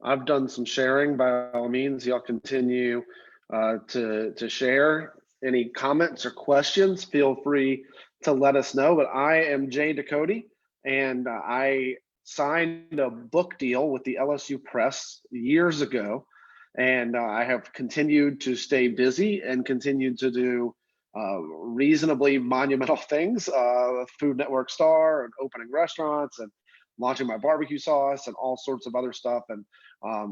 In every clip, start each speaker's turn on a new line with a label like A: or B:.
A: I've done some sharing. By all means, y'all continue to share. Any comments or questions, feel free to let us know. But I am Jay Ducote, and I signed a book deal with the LSU Press years ago, and I have continued to stay busy and continued to do reasonably monumental things, Food Network star and opening restaurants and launching my barbecue sauce and all sorts of other stuff. And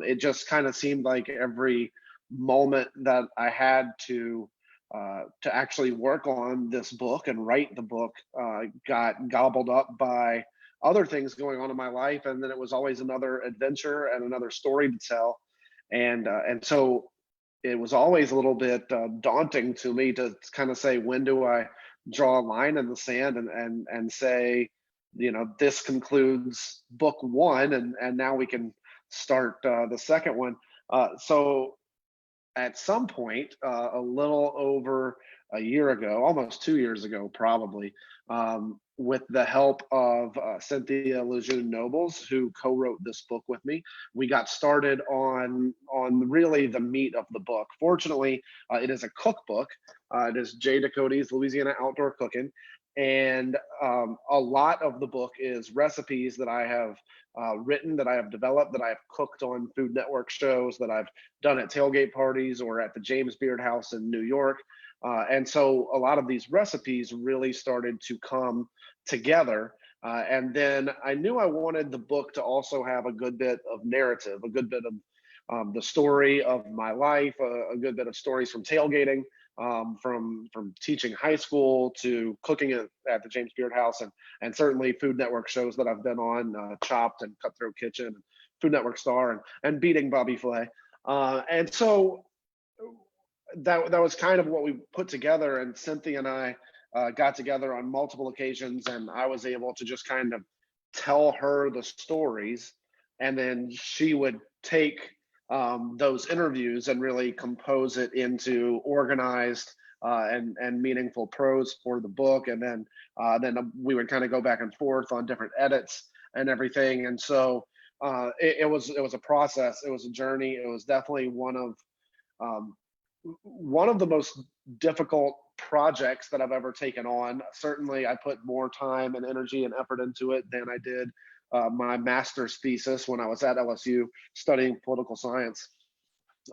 A: it just kind of seemed like every moment that I had to actually work on this book and write the book got gobbled up by other things going on in my life, and then it was always another adventure and another story to tell, and so it was always a little bit daunting to me to kind of say, when do I draw a line in the sand and say, this concludes book one, and now we can start the second one. So at some point, a little over a year ago, almost 2 years ago, probably, with the help of Cynthia Lejeune Nobles, who co-wrote this book with me, we got started on really the meat of the book. Fortunately, it is a cookbook. It is Jay Ducote's Louisiana Outdoor Cooking, and a lot of the book is recipes that I have written, that I have developed, that I have cooked on Food Network shows, that I've done at tailgate parties or at the James Beard House in New York. And so a lot of these recipes really started to come together. And then I knew I wanted the book to also have a good bit of narrative, a good bit of the story of my life, a good bit of stories from tailgating, from teaching high school to cooking at the James Beard House, and certainly Food Network shows that I've been on, Chopped and Cutthroat Kitchen, Food Network Star, and Beating Bobby Flay. And so that was kind of what we put together, and Cynthia and I got together on multiple occasions, and I was able to just kind of tell her the stories, and then she would take those interviews and really compose it into organized and meaningful prose for the book. And then we would kind of go back and forth on different edits and everything. And so it was a process. It was a journey. It was definitely one of the most difficult projects that I've ever taken on. Certainly, I put more time and energy and effort into it than I did my master's thesis when I was at LSU studying political science.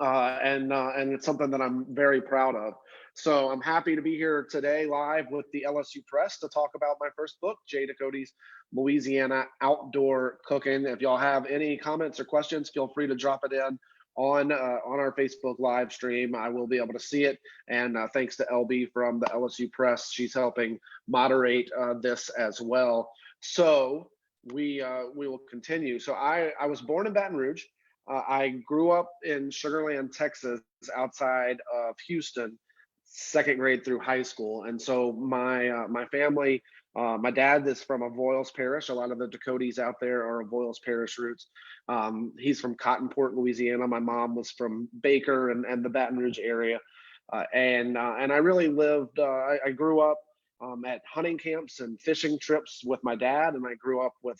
A: And it's something that I'm very proud of. So I'm happy to be here today live with the LSU Press to talk about my first book, Jay Ducote's Louisiana Outdoor Cooking. If y'all have any comments or questions, feel free to drop it in on our Facebook live stream. I will be able to see it. And thanks to LB from the LSU Press, she's helping moderate this as well. So we will continue. So I was born in Baton Rouge. I grew up in Sugar Land, Texas, outside of Houston, second grade through high school. And so my family, my dad is from Avoyelles Parish. A lot of the Ducotes out there are Avoyelles Parish roots. He's from Cottonport, Louisiana. My mom was from Baker and the Baton Rouge area. And I really lived, I grew up at hunting camps and fishing trips with my dad, and I grew up with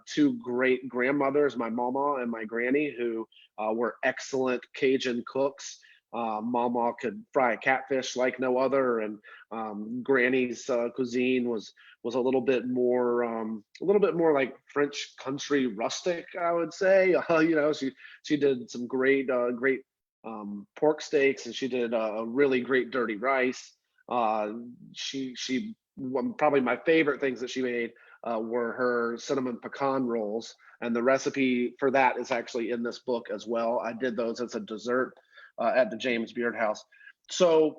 A: two great grandmothers, my mama and my granny, who were excellent Cajun cooks. Mama could fry a catfish like no other, and Granny's cuisine was a little bit more like French country rustic, I would say. She did some great pork steaks, and she did a really great dirty rice. She probably my favorite things that she made were her cinnamon pecan rolls, and the recipe for that is actually in this book as well. I did those as a dessert at the James Beard House. So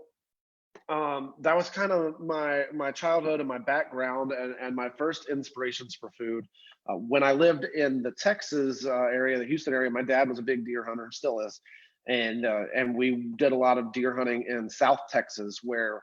A: that was kind of my childhood and my background, and my first inspirations for food. When I lived in the Texas area, the Houston area, my dad was a big deer hunter, still is, and we did a lot of deer hunting in South Texas, where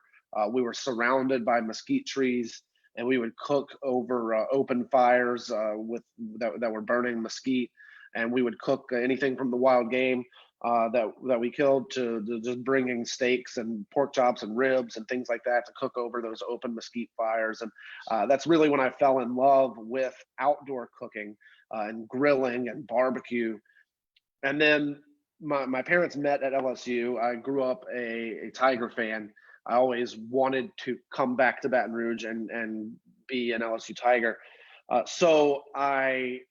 A: we were surrounded by mesquite trees, and we would cook over open fires that were burning mesquite, and we would cook anything from the wild game that we killed to just bringing steaks and pork chops and ribs and things like that to cook over those open mesquite fires. And that's really when I fell in love with outdoor cooking and grilling and barbecue. And then my parents met at LSU. I grew up a Tiger fan. I always wanted to come back to Baton Rouge and be an LSU Tiger. So I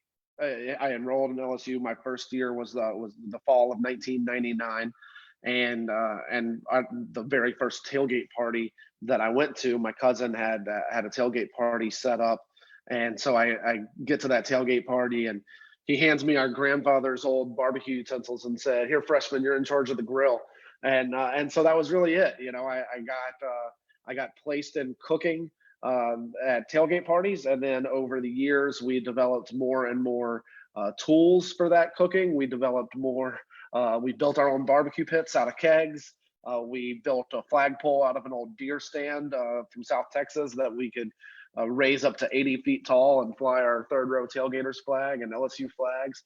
A: enrolled in LSU. My first year was the fall of 1999, and the very first tailgate party that I went to, my cousin had a tailgate party set up, and so I get to that tailgate party, and he hands me our grandfather's old barbecue utensils and said, "Here, freshman, you're in charge of the grill." And so that was really it. I got placed in cooking at tailgate parties, and then over the years we developed more and more tools for that cooking. We developed more. We built our own barbecue pits out of kegs. We built a flagpole out of an old deer stand from South Texas that we could raise up to 80 feet tall and fly our third row tailgaters flag and LSU flags.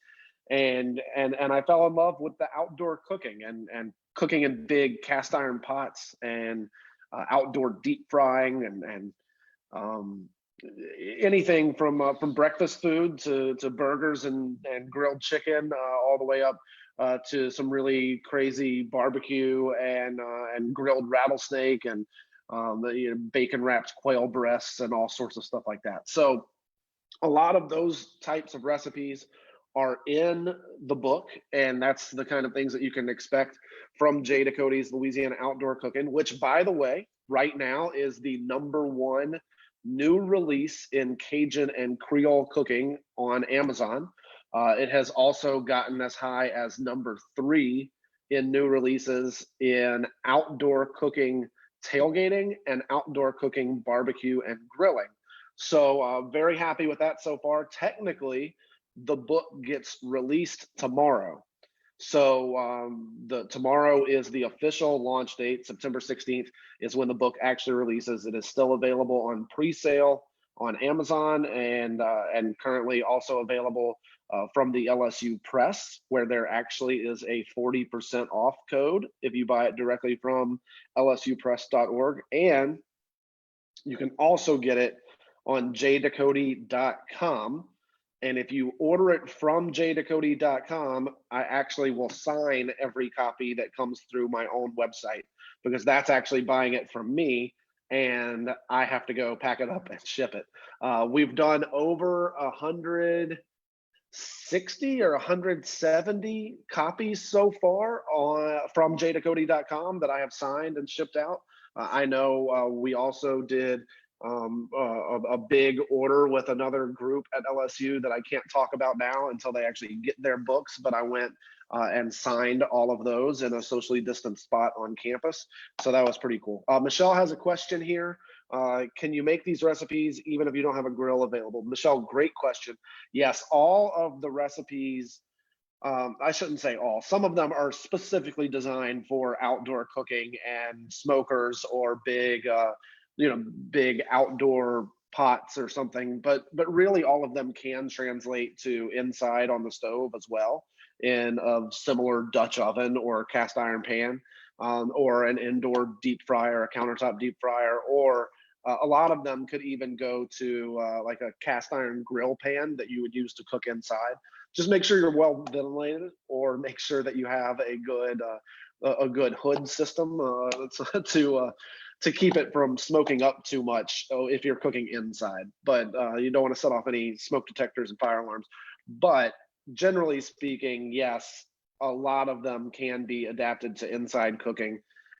A: And I fell in love with the outdoor cooking and cooking in big cast iron pots and outdoor deep frying and anything from breakfast food to burgers and grilled chicken, all the way up to some really crazy barbecue and grilled rattlesnake and bacon wrapped quail breasts and all sorts of stuff like that. So a lot of those types of recipes are in the book, and that's the kind of things that you can expect from Jay Ducote's Louisiana Outdoor Cooking, which, by the way, right now is the #1 new release in Cajun and Creole cooking on Amazon. It has also gotten as high as #3 in new releases in outdoor cooking tailgating and outdoor cooking barbecue and grilling. So very happy with that so far. Technically, the book gets released tomorrow. So the tomorrow is the official launch date. September 16th is when the book actually releases. It is still available on pre-sale on Amazon and currently also available from the LSU Press, where there actually is a 40% off code if you buy it directly from lsupress.org. And you can also get it on jducote.com. And if you order it from jducote.com, I actually will sign every copy that comes through my own website, because that's actually buying it from me, and I have to go pack it up and ship it. We've done over 160 or 170 copies so far from jducote.com that I have signed and shipped out. I know we also did a big order with another group at LSU that I can't talk about now until they actually get their books, but I went and signed all of those in a socially distant spot on campus. So that was pretty cool. Michelle has a question here. Can you make these recipes even if you don't have a grill available? Michelle, great question. Yes, all of the recipes, I shouldn't say all, some of them are specifically designed for outdoor cooking and smokers or big big outdoor pots or something, but really all of them can translate to inside on the stove as well, in a similar Dutch oven or cast iron pan, or an indoor deep fryer, a countertop deep fryer, or a lot of them could even go to like a cast iron grill pan that you would use to cook inside. Just make sure you're well ventilated, or make sure that you have a good hood system to keep it from smoking up too much if you're cooking inside. But you don't want to set off any smoke detectors and fire alarms. But generally speaking, yes, a lot of them can be adapted to inside cooking.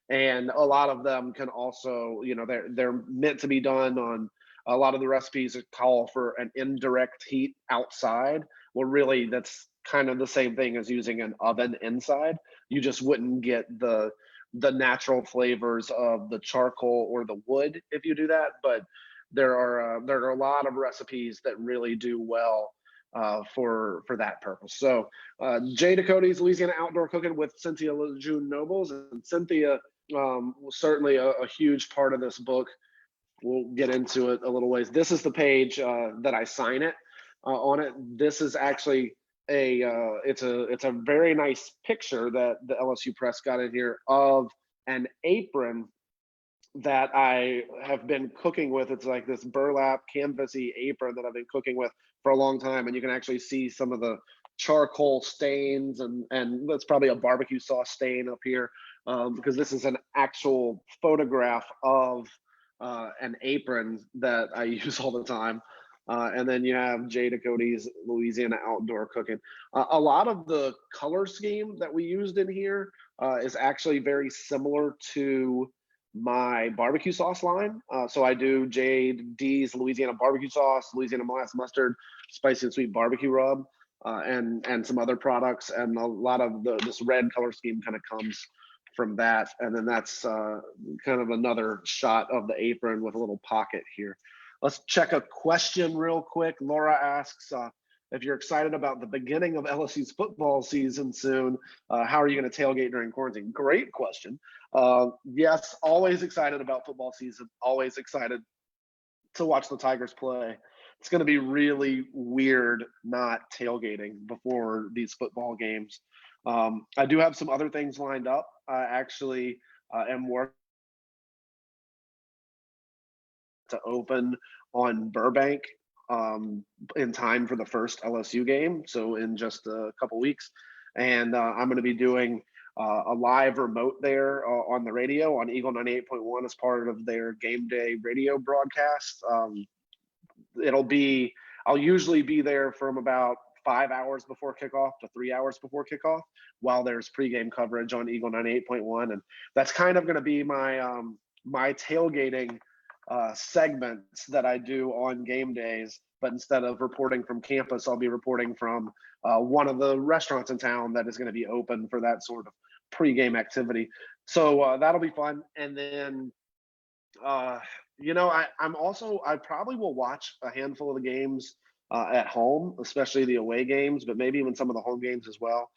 A: And a lot of them can also, they're meant to be done on a lot of the recipes that call for an indirect heat outside. Well, really, that's kind of the same thing as using an oven inside. You just wouldn't get the natural flavors of the charcoal or the wood if you do that. But there are a lot of recipes that really do well for that purpose. So Jay Ducote's Louisiana Outdoor Cooking with Cynthia Lejeune Nobles, and Cynthia was certainly a huge part of this book. We'll get into it a little ways. This is the page that I sign it on it. This is actually it's a very nice picture that the LSU Press got in here of an apron that I have been cooking with. It's like this burlap canvasy apron that I've been cooking with for a long time, and you can actually see some of the charcoal stains, and that's probably a barbecue sauce stain up here, because this is an actual photograph of an apron that I use all the time. And then you have Jay Ducote's Louisiana Outdoor Cooking. A lot of the color scheme that we used in here is actually very similar to my barbecue sauce line. So I do JD's Louisiana barbecue sauce, Louisiana molasses mustard, spicy and sweet barbecue rub, and some other products. And a lot of this red color scheme kind of comes from that. And then that's kind of another shot of the apron with a little pocket here. Let's check a question real quick. Laura asks, if you're excited about the beginning of LSU's football season soon, how are you going to tailgate during quarantine? Great question. Yes, always excited about football season. Always excited to watch the Tigers play. It's going to be really weird not tailgating before these football games. I do have some other things lined up. I actually am working to open on Burbank in time for the first LSU game, so in just a couple weeks. And I'm going to be doing a live remote there on the radio on Eagle 98.1 as part of their game day radio broadcast. I'll usually be there from about 5 hours before kickoff to 3 hours before kickoff while there's pregame coverage on Eagle 98.1. And that's kind of going to be my my tailgating segments that I do on game days. But instead of reporting from campus, I'll be reporting from one of the restaurants in town that is going to be open for that sort of pregame activity. So that'll be fun. And then, you know, I probably will watch a handful of the games at home, especially the away games, but maybe even some of the home games as well.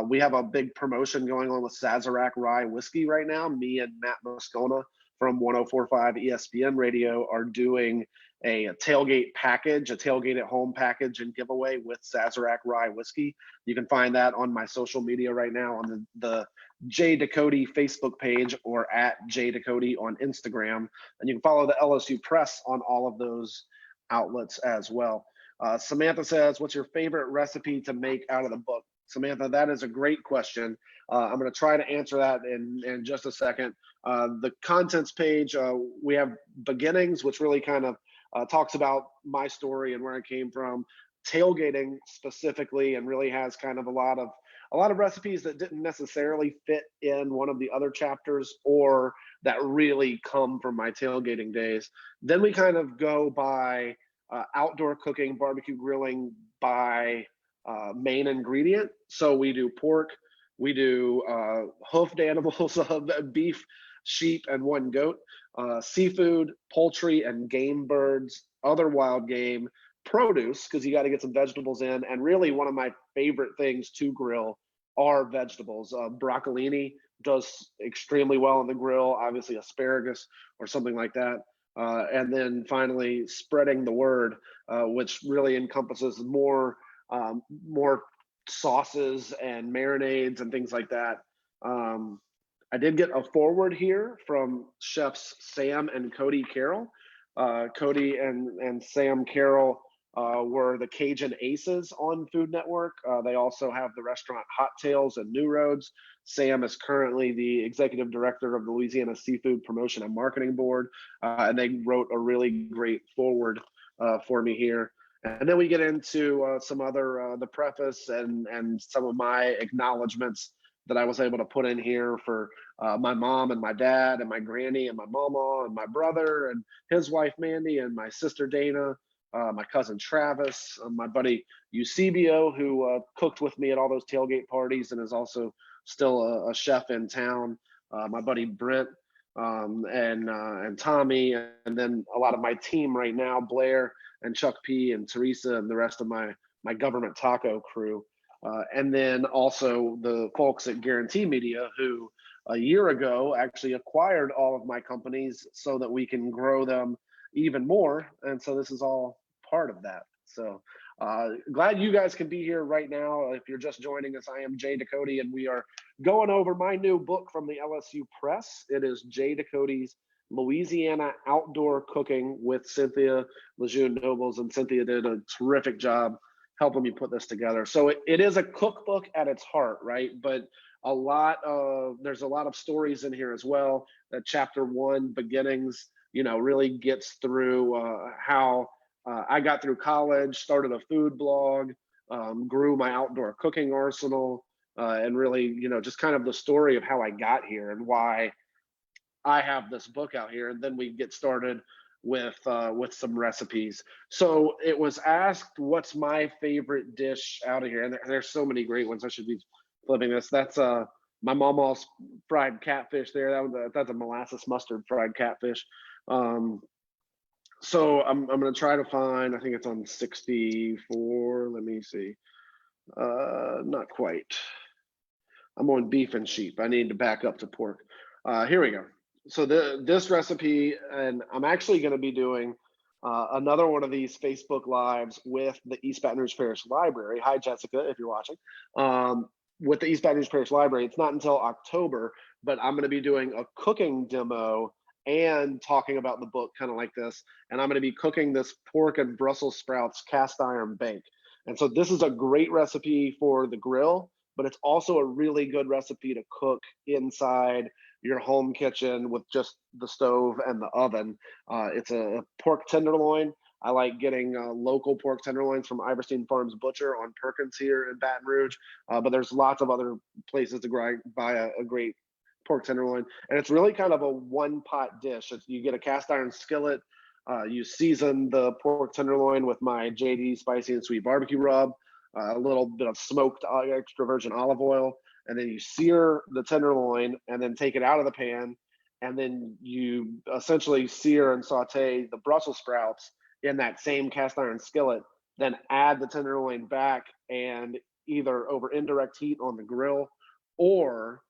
A: We have a big promotion going on with Sazerac Rye Whiskey right now. Me and Matt Moscona from 104.5 ESPN Radio are doing a tailgate package, a tailgate at home package and giveaway with Sazerac Rye Whiskey. You can find that on my social media right now on the Jay Ducote Facebook page or at Jay Ducote on Instagram. And you can follow the LSU Press on all of those outlets as well. Samantha says, what's your favorite recipe to make out of the book? Samantha, that is a great question. I'm going to try to answer that in just a second. The contents page, we have beginnings, which really kind of talks about my story and where I came from. Tailgating specifically, and really has kind of a lot of recipes that didn't necessarily fit in one of the other chapters or that really come from my tailgating days. Then we kind of go by outdoor cooking, barbecue grilling by main ingredient. So we do pork, we do hoofed animals, beef, sheep, and one goat, seafood, poultry, and game birds, other wild game, produce, because you got to get some vegetables in. And really one of my favorite things to grill are vegetables. Broccolini does extremely well on the grill, obviously asparagus or something like that. And then finally spreading the word, which really encompasses more sauces and marinades and things like that. I did get a forward here from chefs Sam and Cody Carroll. Cody and Sam Carroll were the Cajun Aces on Food Network. They also have the restaurant Hot Tales and New Roads. Sam is currently the executive director of the Louisiana Seafood Promotion and Marketing Board, and they wrote a really great forward for me here. And then we get into some other, the preface and some of my acknowledgments that I was able to put in here for my mom and my dad and my granny and my mama and my brother and his wife Mandy and my sister Dana, my cousin Travis, my buddy Eusebio, who cooked with me at all those tailgate parties and is also still a chef in town, my buddy Brent, and Tommy, and then a lot of my team right now, Blair and Chuck P and Teresa and the rest of my government taco crew. And then also the folks at Guarantee Media, who a year ago actually acquired all of my companies so that we can grow them even more. And so this is all part of that. So glad you guys can be here right now. If you're just joining us, I am Jay Ducote, and we are going over my new book from the LSU Press. It is Jay Ducote's Louisiana Outdoor Cooking with Cynthia Lejeune Nobles, and Cynthia did a terrific job helping me put this together. So it is a cookbook at its heart, right? But there's a lot of stories in here as well. That chapter 1, beginnings, really gets through how I got through college, started a food blog, grew my outdoor cooking arsenal, and really, just kind of the story of how I got here and why I have this book out here. And then we get started with some recipes. So it was asked, what's my favorite dish out of here? And there's so many great ones. I should be flipping this. That's my mama's fried catfish there. That's a molasses mustard fried catfish. So I'm going to try to find, I think it's on 64. Let me see. Not quite. I'm on beef and sheep. I need to back up to pork. Here we go. So this recipe, and I'm actually going to be doing another one of these Facebook Lives with the East Baton Rouge Parish Library. Hi, Jessica, if you're watching. With the East Baton Rouge Parish Library. It's not until October, but I'm going to be doing a cooking demo and talking about the book kind of like this. And I'm going to be cooking this pork and Brussels sprouts cast iron bake. And so this is a great recipe for the grill, but it's also a really good recipe to cook inside your home kitchen with just the stove and the oven. It's a pork tenderloin. I like getting local pork tenderloins from Iverstein Farms Butcher on Perkins here in Baton Rouge, but there's lots of other places to buy a great pork tenderloin. And it's really kind of a one-pot dish. You get a cast iron skillet, you season the pork tenderloin with my JD spicy and sweet barbecue rub, a little bit of smoked extra virgin olive oil, and then you sear the tenderloin and then take it out of the pan, and then you essentially sear and saute the Brussels sprouts in that same cast iron skillet, then add the tenderloin back, and either over indirect heat on the grill or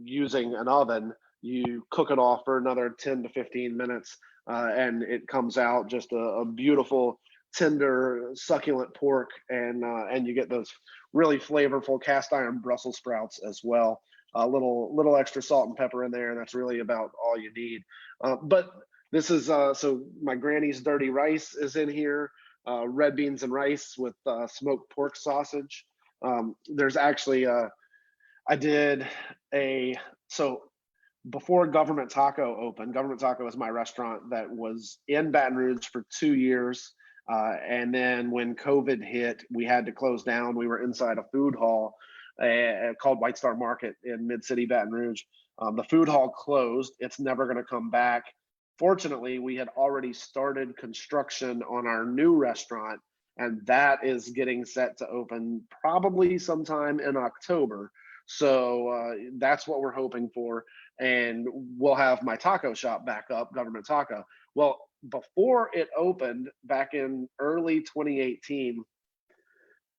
A: using an oven, you cook it off for another 10 to 15 minutes, and it comes out just a beautiful, tender, succulent pork, and you get those really flavorful cast iron Brussels sprouts as well. A little extra salt and pepper in there, and that's really about all you need. But this is so my granny's dirty rice is in here, red beans and rice with smoked pork sausage. There's actually so before Government Taco opened, Government Taco is my restaurant that was in Baton Rouge for 2 years. And then when COVID hit, we had to close down. We were inside a food hall called White Star Market in Mid-City Baton Rouge. The food hall closed. It's never going to come back. Fortunately, we had already started construction on our new restaurant, and that is getting set to open probably sometime in October. So that's what we're hoping for. And we'll have my taco shop back up, Government Taco. Well, before it opened back in early 2018,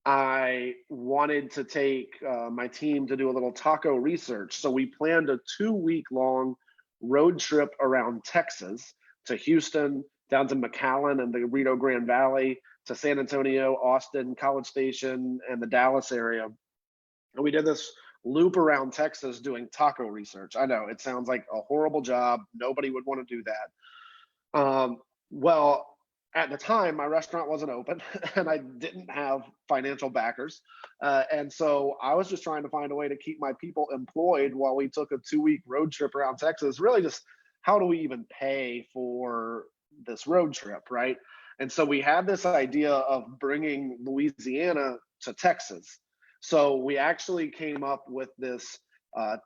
A: I wanted to take my team to do a little taco research. So we planned a 2-week-long road trip around Texas to Houston, down to McAllen and the Rio Grande Valley, to San Antonio, Austin, College Station, and the Dallas area. And we did this loop around Texas doing taco research. I know it sounds like a horrible job. Nobody would want to do that. Well, at the time, my restaurant wasn't open and I didn't have financial backers. And so I was just trying to find a way to keep my people employed while we took a 2-week road trip around Texas. Really just, how do we even pay for this road trip, right? And so we had this idea of bringing Louisiana to Texas. So we actually came up with this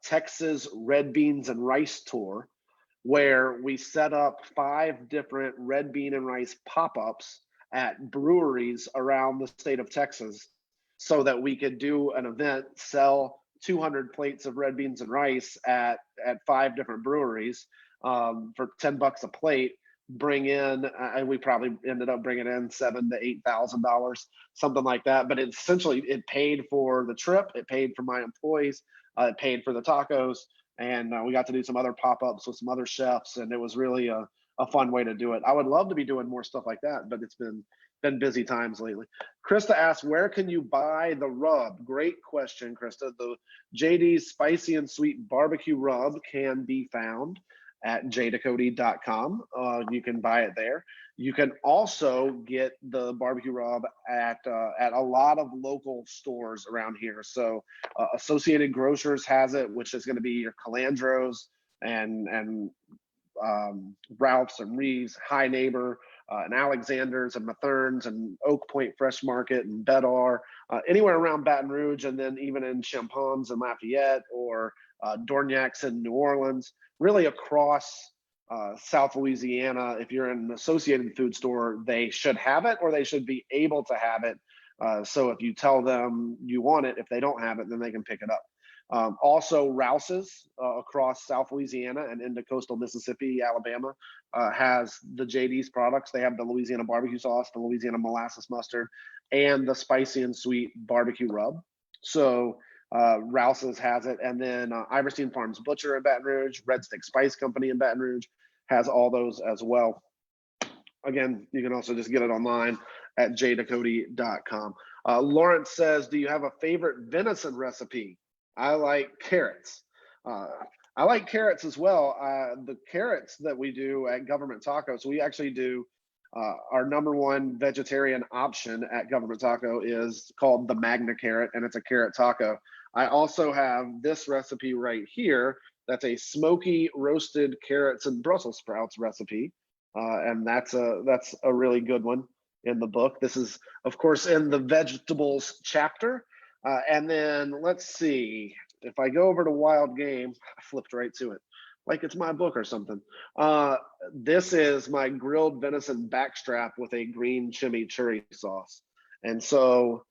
A: Texas red beans and rice tour, where we set up 5 different red bean and rice pop-ups at breweries around the state of Texas so that we could do an event, sell 200 plates of red beans and rice at 5 different breweries for $10 a plate, bring in, and we probably ended up bringing in $7,000 to $8,000, something like that. But it paid for the trip, it paid for my employees, it paid for the tacos, and we got to do some other pop-ups with some other chefs, and it was really a fun way to do it. I would love to be doing more stuff like that, but it's been busy times lately. Krista asks, where can you buy the rub? Great question, Krista. The JD's Spicy and Sweet Barbecue Rub can be found at jducote.com. You can buy it there. You can also get the barbecue rub at a lot of local stores around here. So Associated Grocers has it, which is going to be your Calandros and Ralph's and Reeves, High Neighbor, and Alexander's and Matherns and Oak Point Fresh Market and Bedar, anywhere around Baton Rouge, and then even in Champons and Lafayette or Dorniacs in New Orleans, really across South Louisiana. If you're in an Associated Food store, they should have it, or they should be able to have it. So if you tell them you want it, if they don't have it, then they can pick it up. Also, Rouse's across South Louisiana and into coastal Mississippi, Alabama, has the JD's products. They have the Louisiana barbecue sauce, the Louisiana molasses mustard, and the spicy and sweet barbecue rub. So Rouse's has it. And then Iverstein Farms Butcher in Baton Rouge, Red Stick Spice Company in Baton Rouge has all those as well. Again, you can also just get it online at jducote.com. Lawrence says, do you have a favorite venison recipe? I like carrots. I like carrots as well. The carrots that we do at Government Taco, so we actually do our #1 vegetarian option at Government Taco is called the Magna Carrot, and it's a carrot taco. I also have this recipe right here. That's a smoky roasted carrots and Brussels sprouts recipe, and that's a really good one in the book. This is, of course, in the vegetables chapter. And then let's see, if I go over to Wild Game, I flipped right to it, like it's my book or something. This is my grilled venison backstrap with a green chimichurri sauce. And so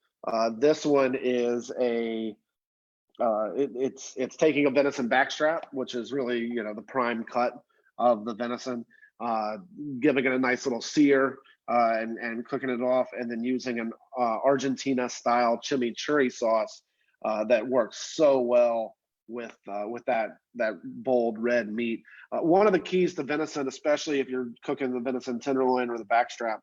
A: this one is it's taking a venison backstrap, which is really, the prime cut of the venison, giving it a nice little sear, and cooking it off, and then using an Argentina style chimichurri sauce that works so well with that bold red meat. One of the keys to venison, especially if you're cooking the venison tenderloin or the backstrap,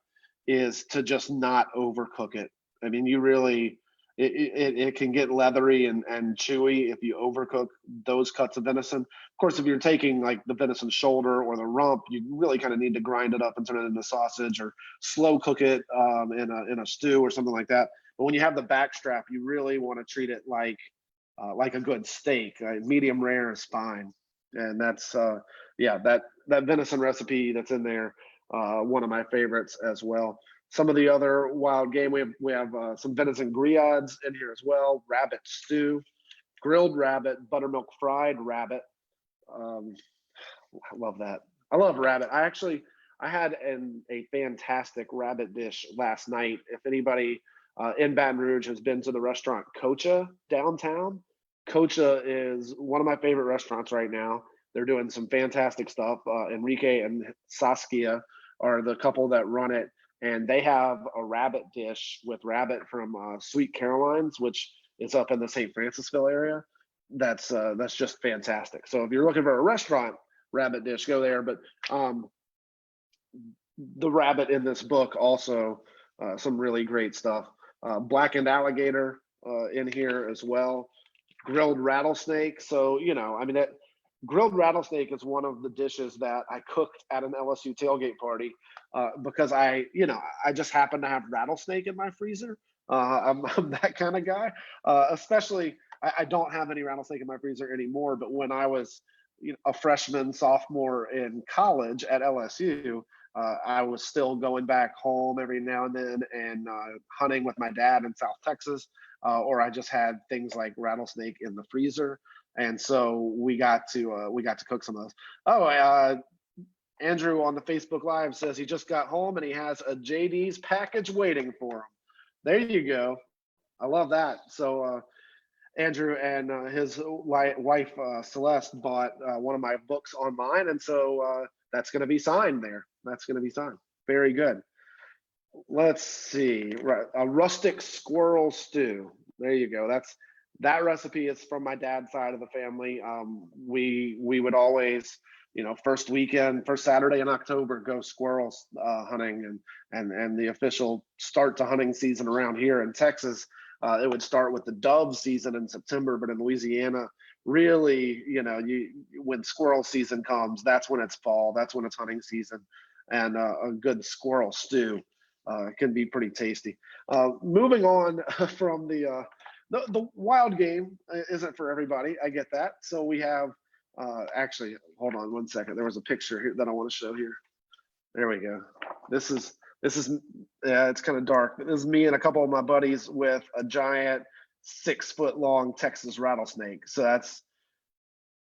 A: is to just not overcook it. I mean, you really, it can get leathery and chewy if you overcook those cuts of venison. Of course, if you're taking like the venison shoulder or the rump, you really kind of need to grind it up and turn it into sausage, or slow cook it in a stew or something like that. But when you have the backstrap, you really want to treat it like a good steak. Medium rare is fine. And that's that venison recipe that's in there, one of my favorites as well. Some of the other wild game, we have some venison grillades in here as well, rabbit stew, grilled rabbit, buttermilk fried rabbit. I love that. I love rabbit. I had a fantastic rabbit dish last night. If anybody in Baton Rouge has been to the restaurant Cocha downtown, Cocha is one of my favorite restaurants right now. They're doing some fantastic stuff. Enrique and Saskia are the couple that run it. And they have a rabbit dish with rabbit from Sweet Caroline's, which is up in the St. Francisville area. That's just fantastic. So if you're looking for a restaurant rabbit dish, go there. But the rabbit in this book also, some really great stuff. Blackened alligator in here as well. Grilled rattlesnake. So, that grilled rattlesnake is one of the dishes that I cooked at an LSU tailgate party because I just happen to have rattlesnake in my freezer. I'm that kind of guy. Especially, I don't have any rattlesnake in my freezer anymore. But when I was a freshman, sophomore in college at LSU, I was still going back home every now and then and hunting with my dad in South Texas, or I just had things like rattlesnake in the freezer. And so we got to cook some of those. Oh, Andrew on the Facebook Live says he just got home and he has a JD's package waiting for him. There you go. I love that. So Andrew and his wife Celeste bought one of my books online, and so that's going to be signed there. That's going to be signed. Very good. Let's see. A rustic squirrel stew. There you go. That recipe is from my dad's side of the family. We would always, first Saturday in October, go squirrel hunting, and the official start to hunting season around here in Texas. It would start with the dove season in September, but in Louisiana, really, when squirrel season comes, that's when it's fall, that's when it's hunting season, and a good squirrel stew can be pretty tasty. Moving on from the wild game isn't for everybody. I get that. So we have actually, hold on one second. There was a picture here that I want to show here. There we go. This is yeah, it's kind of dark, but this is me and a couple of my buddies with a giant 6-foot long Texas rattlesnake. So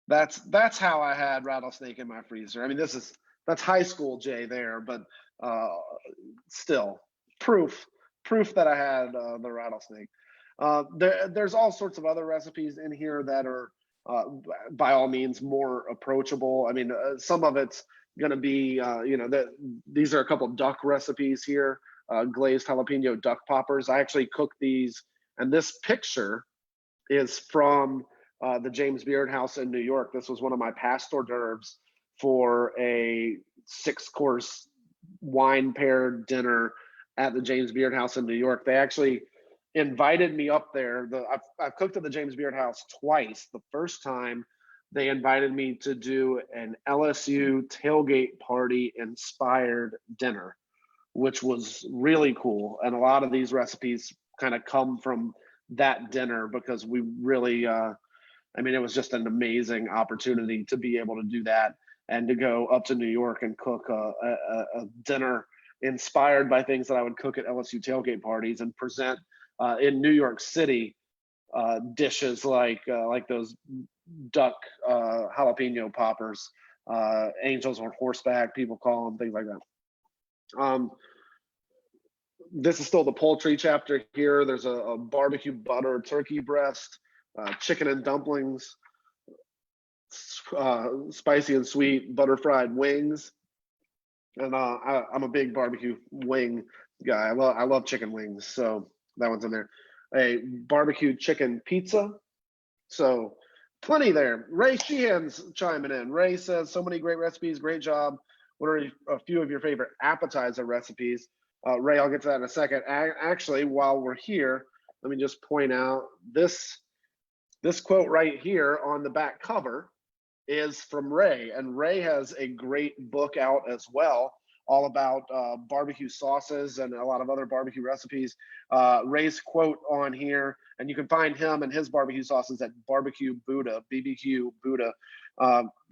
A: that's how I had rattlesnake in my freezer. I mean, that's high school Jay there, but still proof that I had the rattlesnake. There's all sorts of other recipes in here that are by all means more approachable. I mean, some of it's going to be, these are a couple duck recipes here, glazed jalapeno duck poppers. I actually cooked these, and this picture is from the James Beard House in New York. This was one of my past hors d'oeuvres for a 6-course wine paired dinner at the James Beard House in New York. They actually invited me up there. I've cooked at the James Beard House twice. The first time, they invited me to do an LSU tailgate party inspired dinner, which was really cool. And a lot of these recipes kind of come from that dinner because we really, it was just an amazing opportunity to be able to do that and to go up to New York and cook a dinner inspired by things that I would cook at LSU tailgate parties and present in New York City dishes like those duck jalapeno poppers, angels on horseback, people call them, things like that. This is still the poultry chapter here. There's a barbecue butter turkey breast, chicken and dumplings, spicy and sweet butter fried wings. And I'm a big barbecue wing guy. I love chicken wings, so that one's in there. A barbecue chicken pizza. So plenty there. Ray Sheehan's chiming in. Ray says, so many great recipes, great job. What are a few of your favorite appetizer recipes? Ray, I'll get to that in a second. Actually, while we're here, let me just point out this quote right here on the back cover is from Ray, and Ray has a great book out as well, all about barbecue sauces and a lot of other barbecue recipes. Ray's quote on here, and you can find him and his barbecue sauces at Barbecue Buddha, BBQ Buddha.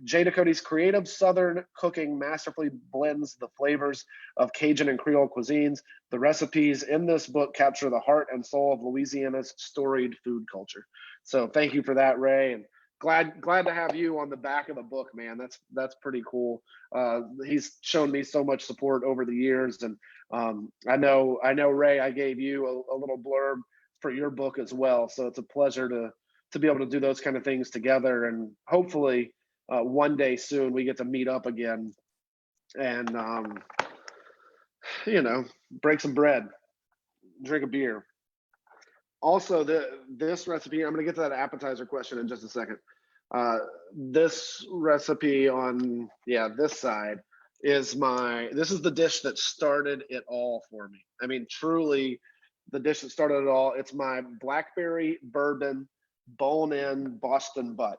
A: Jay Ducote's creative Southern cooking masterfully blends the flavors of Cajun and Creole cuisines. The recipes in this book capture the heart and soul of Louisiana's storied food culture. So thank you for that, Ray, and glad to have you on the back of the book, man. That's pretty cool. He's shown me so much support over the years, and I know Ray, I gave you a little blurb for your book as well. So it's a pleasure to be able to do those kind of things together, and hopefully one day soon we get to meet up again and break some bread, drink a beer. Also, this recipe, I'm going to get to that appetizer question in just a second. This recipe on this side is this is the dish that started it all for me. I mean, truly the dish that started it all. It's my Blackberry bourbon bone-in Boston butt.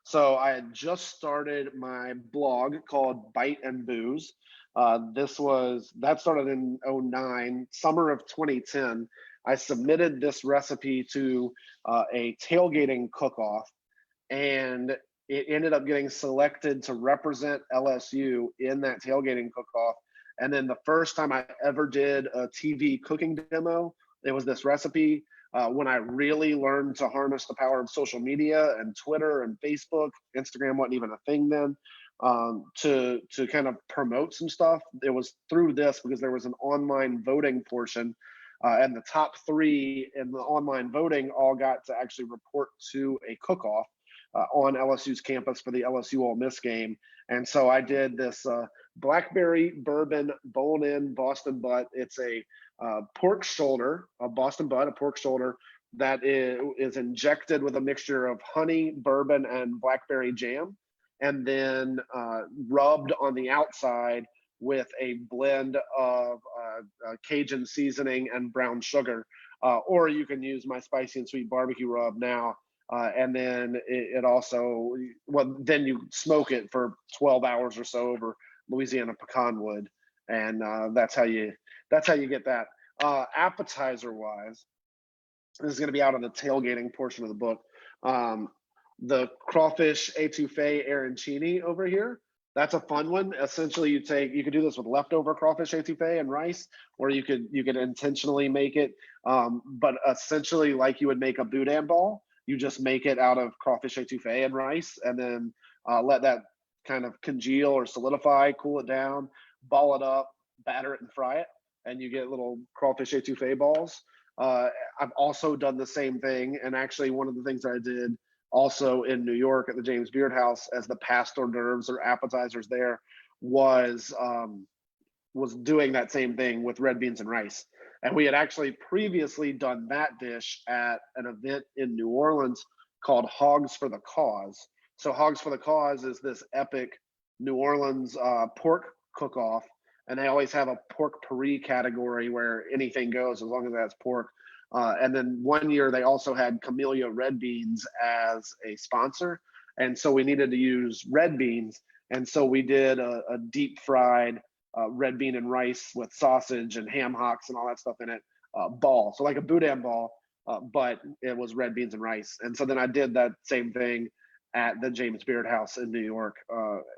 A: So I had just started my blog called Bite and Booze. That started in 2009, summer of 2010. I submitted this recipe to a tailgating cook-off, and it ended up getting selected to represent LSU in that tailgating cook-off. And then the first time I ever did a TV cooking demo, it was this recipe. When I really learned to harness the power of social media and Twitter and Facebook. Instagram wasn't even a thing then. To kind of promote some stuff, it was through this, because there was an online voting portion, and the top 3 in the online voting all got to actually report to a cook-off on LSU's campus for the LSU Ole Miss game. And so I did this Blackberry bourbon bone-in Boston butt. It's a pork shoulder, a Boston butt, a pork shoulder that is injected with a mixture of honey, bourbon, and blackberry jam, and then rubbed on the outside with a blend of Cajun seasoning and brown sugar. Or you can use my spicy and sweet barbecue rub now. And then it also, well, then you smoke it for 12 hours or so over Louisiana pecan wood, and that's how you get that. Appetizer wise, this is going to be out on the tailgating portion of the book. The Crawfish Étouffée Arancini over here. That's a fun one. Essentially, you could do this with leftover crawfish étouffée and rice, or you could intentionally make it. But essentially, like you would make a boudin ball, you just make it out of crawfish étouffée and rice, and then let that kind of congeal or solidify, cool it down, ball it up, batter it, and fry it, and you get little crawfish étouffée balls. I've also done the same thing, and actually one of the things I did also in New York at the James Beard House as the past hors d'oeuvres or appetizers there was doing that same thing with red beans and rice. And we had actually previously done that dish at an event in New Orleans called Hogs for the Cause. So Hogs for the Cause is this epic New Orleans pork cook-off, and they always have a pork pourri category where anything goes as long as it has pork. And then one year they also had Camellia red beans as a sponsor. And so we needed to use red beans. And so we did a deep fried red bean and rice with sausage and ham hocks and all that stuff in it, ball. So like a boudin ball, but it was red beans and rice. And so then I did that same thing at the James Beard House in New York,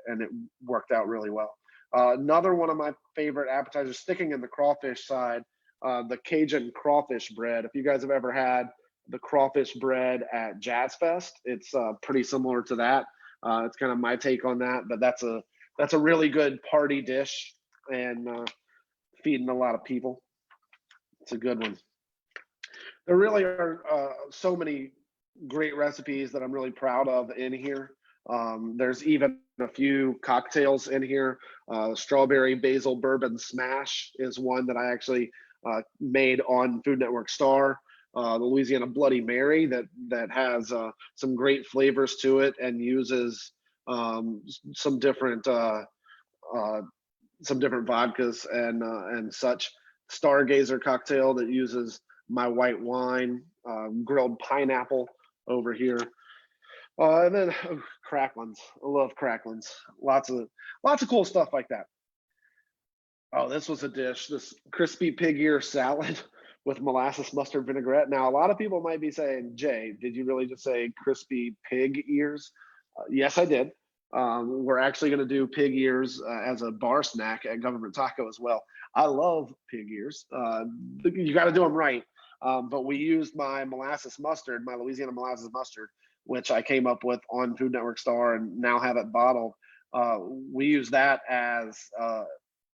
A: and it worked out really well. Another one of my favorite appetizers, sticking in the crawfish side, the Cajun crawfish bread. If you guys have ever had the crawfish bread at Jazz Fest, it's pretty similar to that. It's kind of my take on that, but that's a really good party dish and feeding a lot of people. It's a good one. There really are so many great recipes that I'm really proud of in here. There's even a few cocktails in here. Strawberry basil bourbon smash is one that I actually made on Food Network Star. The Louisiana Bloody Mary that has some great flavors to it and uses some different vodkas and such. Stargazer cocktail that uses my white wine, grilled pineapple over here. And then cracklins. I love cracklins. Lots of cool stuff like that. Oh, this was a dish, this crispy pig ear salad with molasses mustard vinaigrette. Now, a lot of people might be saying, Jay, did you really just say crispy pig ears? Yes, I did. We're actually going to do pig ears as a bar snack at Government Taco as well. I love pig ears. You got to do them right. But we used my molasses mustard, my Louisiana molasses mustard, which I came up with on Food Network Star and now have it bottled. We use that as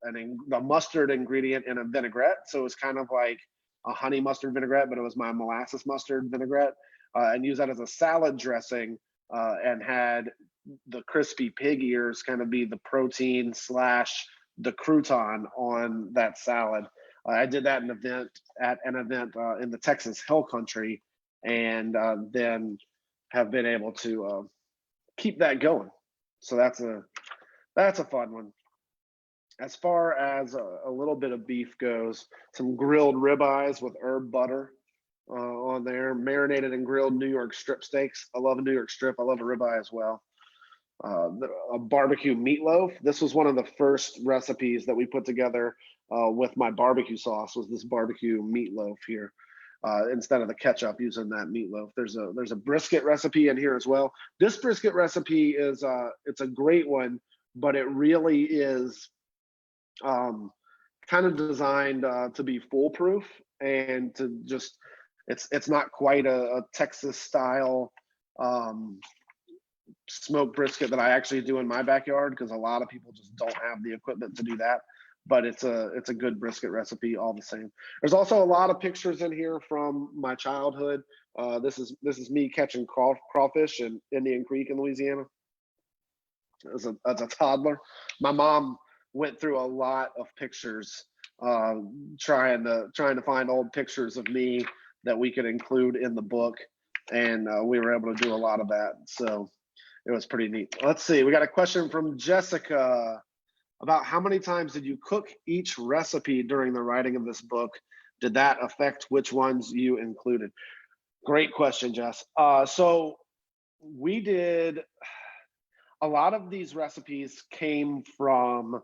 A: the mustard ingredient in a vinaigrette. So it's kind of like a honey mustard vinaigrette, but it was my molasses mustard vinaigrette, and use that as a salad dressing, and had the crispy pig ears kind of be the protein / the crouton on that salad. I did that at an event in the Texas Hill Country, and then have been able to keep that going. So that's a fun one. As far as a little bit of beef goes, some grilled ribeyes with herb butter on there, marinated and grilled New York strip steaks. I love a New York strip. I love a ribeye as well. A barbecue meatloaf. This was one of the first recipes that we put together with my barbecue sauce, was this barbecue meatloaf here. Instead of the ketchup, using that meatloaf. There's a brisket recipe in here as well. This brisket recipe is it's a great one, but it really is kind of designed to be foolproof and to just it's not quite a Texas style smoked brisket that I actually do in my backyard, because a lot of people just don't have the equipment to do that. But it's a good brisket recipe all the same. There's also a lot of pictures in here from my childhood. This is me catching crawfish in Indian Creek in Louisiana as a toddler. My mom went through a lot of pictures, trying to find old pictures of me that we could include in the book, and we were able to do a lot of that. So it was pretty neat. Let's see. We got a question from Jessica about how many times did you cook each recipe during the writing of this book? Did that affect which ones you included? Great question, Jess. So we did a lot of these recipes came from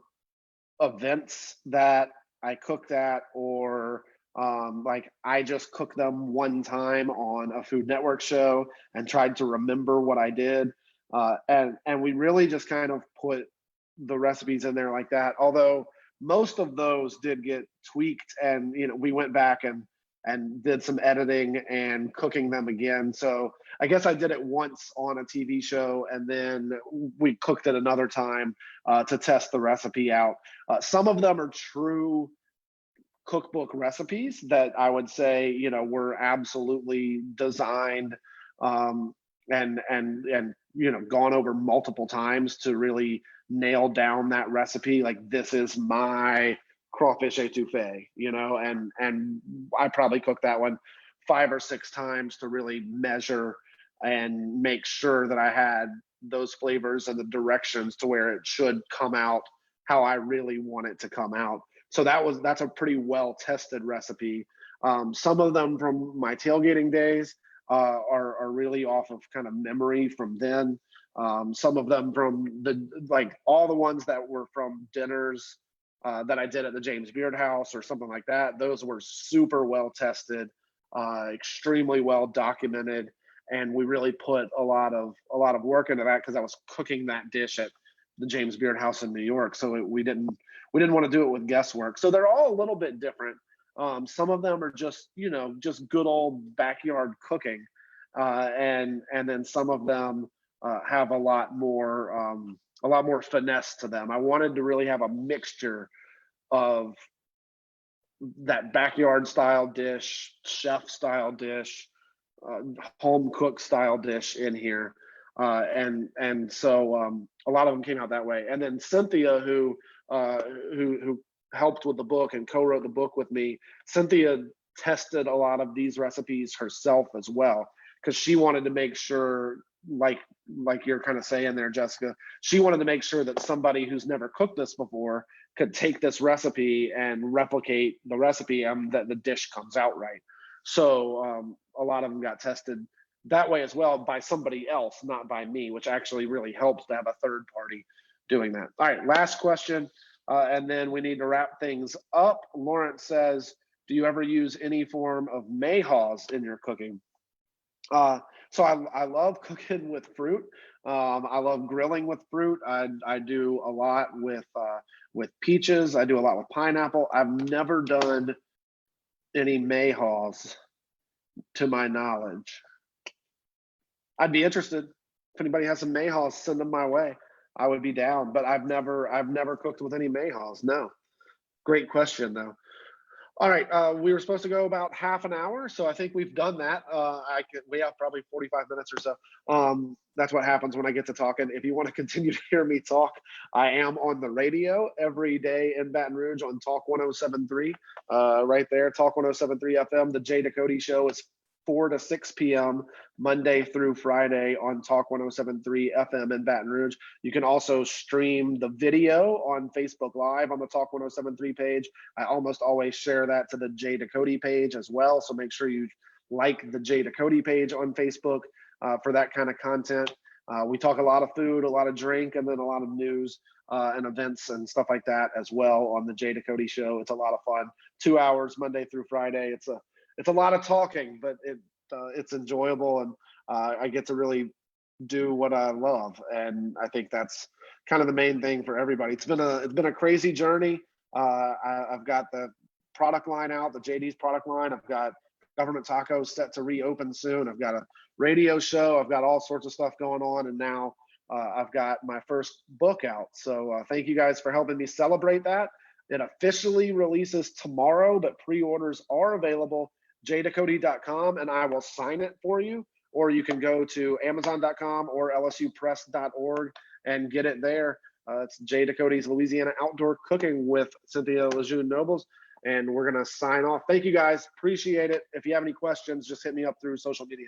A: events that I cooked at, or like I just cooked them one time on a Food Network show and tried to remember what I did. And we really just kind of put the recipes in there like that. Although most of those did get tweaked, and we went back and did some editing and cooking them again. So I guess I did it once on a TV show, and then we cooked it another time to test the recipe out. Some of them are true cookbook recipes that I would say, were absolutely designed and gone over multiple times to really nail down that recipe. Like, this is my crawfish étouffée, and I probably cooked that one 5 or 6 times to really measure and make sure that I had those flavors and the directions to where it should come out how I really want it to come out. So that's a pretty well tested recipe. Some of them from my tailgating days are really off of kind of memory from then. Some of them from all the ones that were from dinners that I did at the James Beard House or something like that. Those were super well tested, extremely well documented, and we really put a lot of work into that because I was cooking that dish at the James Beard House in New York. So we didn't want to do it with guesswork. So they're all a little bit different. Some of them are just good old backyard cooking, and then some of them have a lot more finesse to them. I wanted to really have a mixture of that backyard style dish, chef style dish, home cooked style dish in here. And so a lot of them came out that way. And then Cynthia, who helped with the book and co-wrote the book with me, Cynthia tested a lot of these recipes herself as well, because she wanted to make sure, like you're kind of saying there, Jessica, she wanted to make sure that somebody who's never cooked this before could take this recipe and replicate the recipe and that the dish comes out right. So a lot of them got tested that way as well by somebody else, not by me, which actually really helps to have a third party doing that. All right, last question, and then we need to wrap things up. Lawrence says, do you ever use any form of mayhaws in your cooking? So I love cooking with fruit. I love grilling with fruit. I do a lot with peaches. I do a lot with pineapple. I've never done any mayhaws to my knowledge. I'd be interested. If anybody has some mayhaws, send them my way. I would be down, but I've never cooked with any mayhaws. No. Great question though. All right, we were supposed to go about half an hour, so I think we've done that. We have probably 45 minutes or so. That's what happens when I get to talking. If you want to continue to hear me talk, I am on the radio every day in Baton Rouge on Talk 107.3, right there, Talk 107.3 FM. The Jay Ducote Show is 4 to 6 p.m. Monday through Friday on Talk 107.3 FM in Baton Rouge. You can also stream the video on Facebook Live on the Talk 107.3 page. I almost always share that to the Jay Ducote page as well, so make sure you like the Jay Ducote page on Facebook for that kind of content. We talk a lot of food, a lot of drink, and then a lot of news and events and stuff like that as well on the Jay Ducote Show. It's a lot of fun. 2 hours Monday through Friday. It's a lot of talking, but it's enjoyable, and I get to really do what I love, and I think that's kind of the main thing for everybody. It's been a crazy journey. I've got the product line out, the JD's product line. I've got Government Tacos set to reopen soon. I've got a radio show. I've got all sorts of stuff going on, and now I've got my first book out. So thank you guys for helping me celebrate that. It officially releases tomorrow, but pre-orders are available. jducote.com, and I will sign it for you, or you can go to amazon.com or lsupress.org and get it there. It's Jay Ducote's Louisiana Outdoor Cooking with Cynthia Lejeune Nobles, and we're going to sign off. Thank you guys. Appreciate it. If you have any questions, just hit me up through social media.